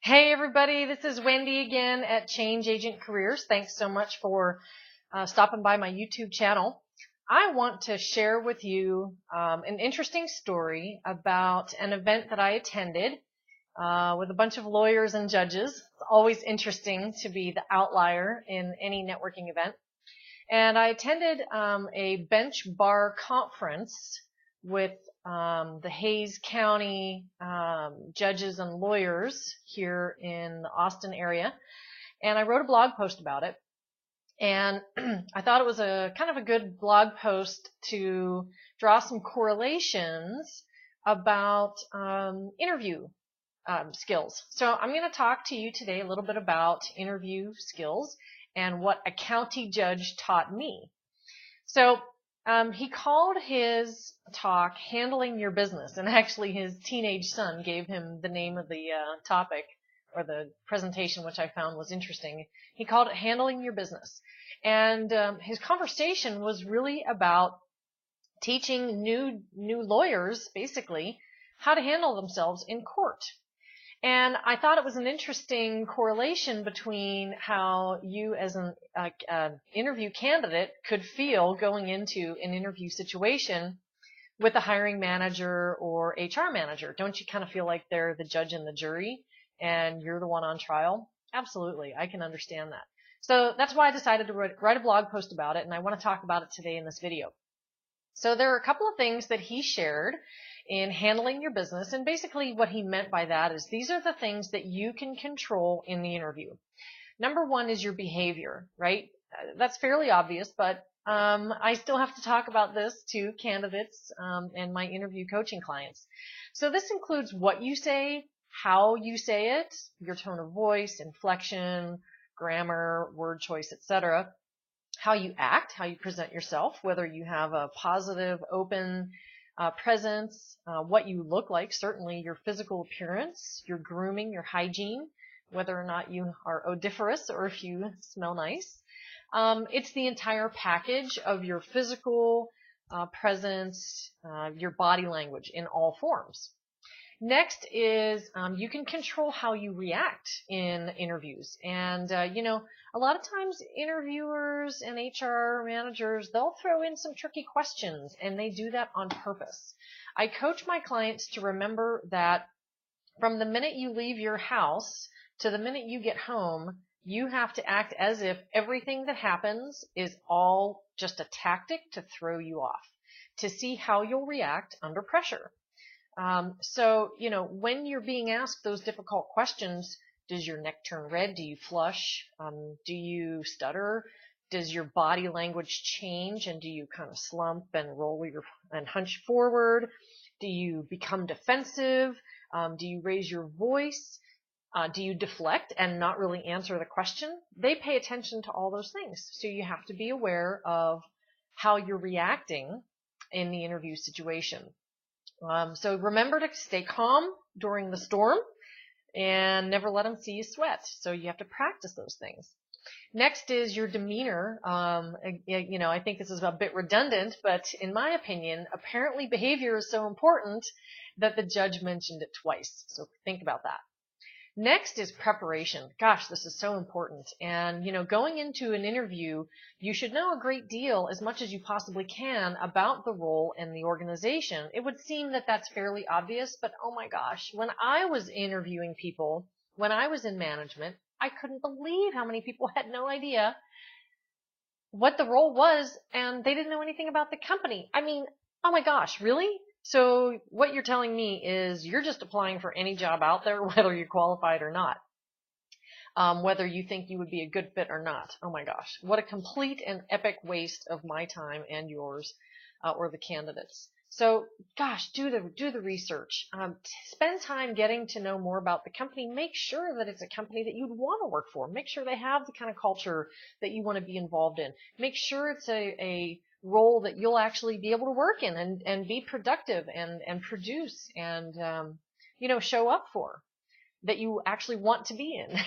Hey everybody, this is Wendy again at Change Agent Careers. Thanks so much for stopping by my YouTube channel. I want to share with you an interesting story about an event that I attended with a bunch of lawyers and judges. It's always interesting to be the outlier in any networking event. And I attended a bench bar conference with the Hayes County judges and lawyers here in the Austin area, and I wrote a blog post about it. And I thought it was a kind of a good blog post to draw some correlations about interview skills. So I'm going to talk to you today a little bit about interview skills and what a county judge taught me. So he called his talk Handling Your Business, and actually his teenage son gave him the name of the topic or the presentation, which I found was interesting. He called it Handling Your Business. And his conversation was really about teaching new lawyers, basically, how to handle themselves in court. And I thought it was an interesting correlation between how you as an interview candidate could feel going into an interview situation with a hiring manager or HR manager. Don't you kind of feel like they're the judge and the jury and you're the one on trial? Absolutely. I can understand that. So that's why I decided to write a blog post about it, and I want to talk about it today in this video. So there are a couple of things that he shared in handling your business, and basically what he meant by that is these are the things that you can control in the interview. Number one is your behavior, right? That's fairly obvious, but I still have to talk about this to candidates and my interview coaching clients. So this includes what you say, how you say it, your tone of voice, inflection, grammar, word choice, etc., how you act, how you present yourself, whether you have a positive, open presence, what you look like, certainly your physical appearance, your grooming, your hygiene, whether or not you are odoriferous or if you smell nice. It's the entire package of your physical presence, your body language in all forms. Next is you can control how you react in interviews. And, a lot of times interviewers and HR managers, they'll throw in some tricky questions, and they do that on purpose. I coach my clients to remember that from the minute you leave your house to the minute you get home, you have to act as if everything that happens is all just a tactic to throw you off, to see how you'll react under pressure. So, when you're being asked those difficult questions, does your neck turn red? Do you flush? Do you stutter? Does your body language change? And do you kind of slump and roll and hunch forward? Do you become defensive? Do you raise your voice? Do you deflect and not really answer the question? They pay attention to all those things. So you have to be aware of how you're reacting in the interview situation. So remember to stay calm during the storm and never let them see you sweat. So you have to practice those things. Next is your demeanor. I think this is a bit redundant, but in my opinion, apparently behavior is so important that the judge mentioned it twice. So think about that. Next is preparation. Gosh, this is so important. And, going into an interview, you should know a great deal, as much as you possibly can, about the role and the organization. It would seem that that's fairly obvious, but oh my gosh, when I was interviewing people, when I was in management, I couldn't believe how many people had no idea what the role was, and they didn't know anything about the company. I mean, oh my gosh, really? So what you're telling me is you're just applying for any job out there, whether you're qualified or not, whether you think you would be a good fit or not. Oh my gosh, what a complete and epic waste of my time and yours, or the candidates. So gosh, do the research. Spend time getting to know more about the company. Make sure that it's a company that you'd want to work for. Make sure they have the kind of culture that you want to be involved in. Make sure it's a role that you'll actually be able to work in and be productive and produce and, show up for, that you actually want to be in.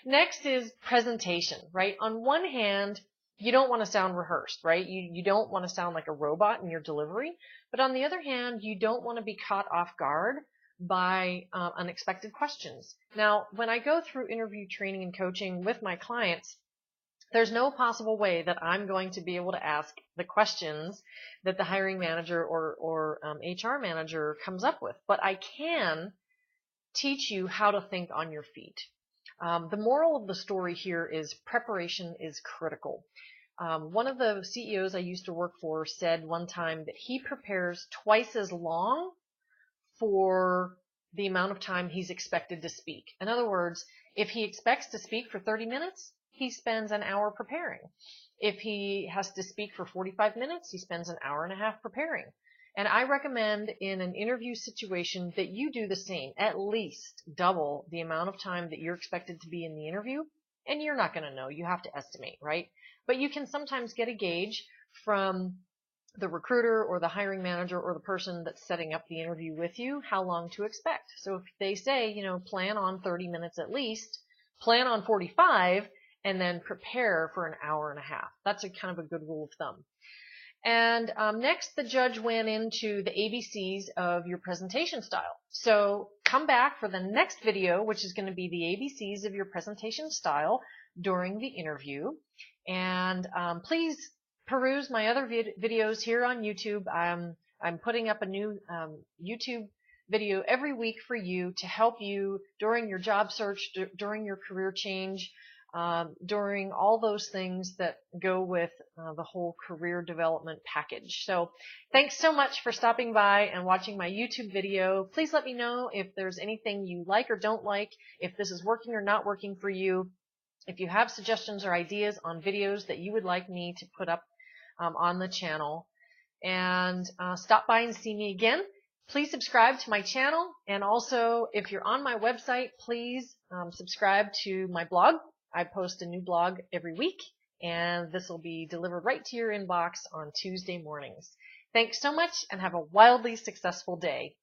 Next is presentation, right? On one hand, you don't want to sound rehearsed, right? You don't want to sound like a robot in your delivery. But on the other hand, you don't want to be caught off guard by unexpected questions. Now, when I go through interview training and coaching with my clients, there's no possible way that I'm going to be able to ask the questions that the hiring manager or HR manager comes up with, but I can teach you how to think on your feet. The moral of the story here is preparation is critical. One of the CEOs I used to work for said one time that he prepares twice as long for the amount of time he's expected to speak. In other words, if he expects to speak for 30 minutes, he spends an hour preparing. If he has to speak for 45 minutes, he spends an hour and a half preparing. And I recommend in an interview situation that you do the same, at least double the amount of time that you're expected to be in the interview. And you're not going to know. You have to estimate, right? But you can sometimes get a gauge from the recruiter or the hiring manager or the person that's setting up the interview with you how long to expect. So if they say, plan on 30 minutes at least, plan on 45, and then prepare for an hour and a half. That's a kind of a good rule of thumb. And next, the judge went into the ABCs of your presentation style. So come back for the next video, which is going to be the ABCs of your presentation style during the interview. And please peruse my other videos here on YouTube. I'm putting up a new YouTube video every week for you to help you during your job search, during your career change, during all those things that go with the whole career development package. So thanks so much for stopping by and watching my YouTube video. Please let me know if there's anything you like or don't like, if this is working or not working for you, if you have suggestions or ideas on videos that you would like me to put up on the channel. And stop by and see me again. Please subscribe to my channel. And also, if you're on my website, please subscribe to my blog. I post a new blog every week, and this will be delivered right to your inbox on Tuesday mornings. Thanks so much, and have a wildly successful day.